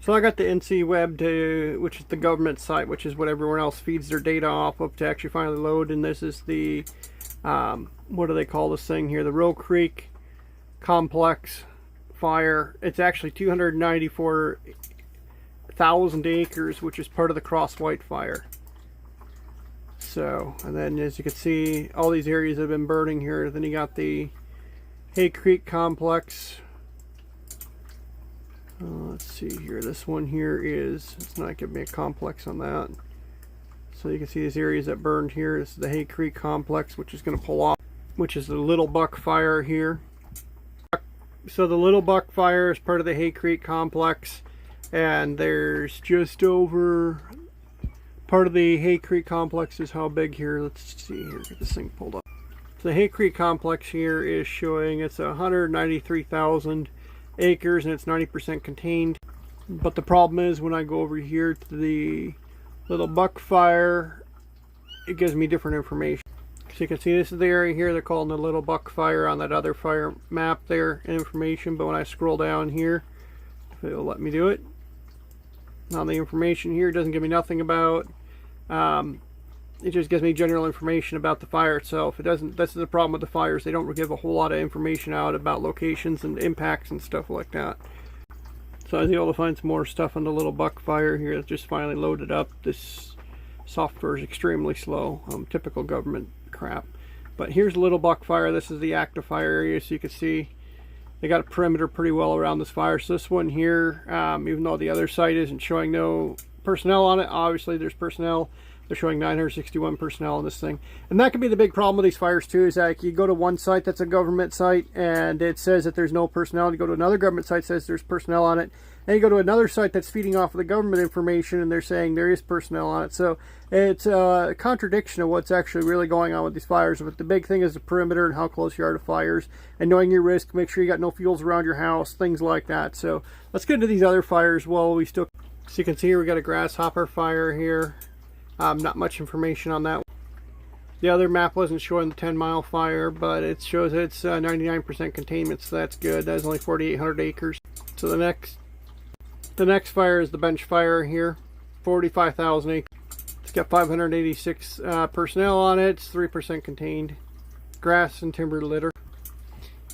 So I got the NC Web, which is the government site, which is what everyone else feeds their data off of to actually finally load. And this is the, what do they call this thing here? The Roe Creek Complex fire. It's actually 294,000 acres, which is part of the Cross White fire. So, and then as you can see, all these areas have been burning here. Then you got the Hay Creek Complex. Let's see here. This one here is, it's not giving me a complex on that. So you can see these areas that burned here. This is the Hay Creek Complex, which is going to pull off, which is the Little Buck fire here. So the Little Buck fire is part of the Hay Creek Complex, and there's just over, part of the Hay Creek Complex is how big here. Let's see here, get this thing pulled up. So the Hay Creek Complex here is showing it's 193,000 acres and it's 90% contained. But the problem is when I go over here to the Little Buck fire, it gives me different information. So you can see this is the area here they're calling the Little Buck fire on that other fire map there, information. But when I scroll down here, if it'll let me do it, on the information here, it doesn't give me nothing about, it just gives me general information about the fire itself. It doesn't, that's the problem with the fires, they don't give a whole lot of information out about locations and impacts and stuff like that. So I was able to find some more stuff on the Little Buck fire here that just finally loaded up. This software is extremely slow, typical government crap. But here's Little Buck fire. This is the active fire area, so you can see they got a perimeter pretty well around this fire. So this one here, even though the other site isn't showing no personnel on it, obviously there's personnel. They're showing 961 personnel on this thing. And that can be the big problem with these fires too, is that you go to one site that's a government site and it says that there's no personnel. You go to another government site that says there's personnel on it. And you go to another site that's feeding off of the government information and they're saying there is personnel on it. So it's a contradiction of what's actually really going on with these fires. But the big thing is the perimeter and how close you are to fires and knowing your risk, make sure you got no fuels around your house, things like that. So let's get into these other fires while we still, so you can see here we got a grasshopper fire here. Not much information on that. The other map wasn't showing the 10-mile fire, but it shows it's 99% containment, so that's good. That's only 4,800 acres. So the next fire is the bench fire here, 45,000 acres. It's got 586 personnel on it. It's 3% contained. Grass and timber litter.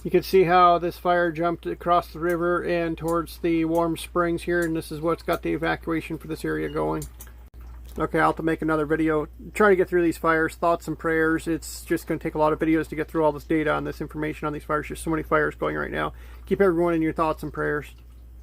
You can see how this fire jumped across the river and towards the Warm Springs here, and this is what's got the evacuation for this area going. Okay, I'll have to make another video. Try to get through these fires. Thoughts and prayers. It's just going to take a lot of videos to get through all this data on this information on these fires. There's so many fires going right now. Keep everyone in your thoughts and prayers.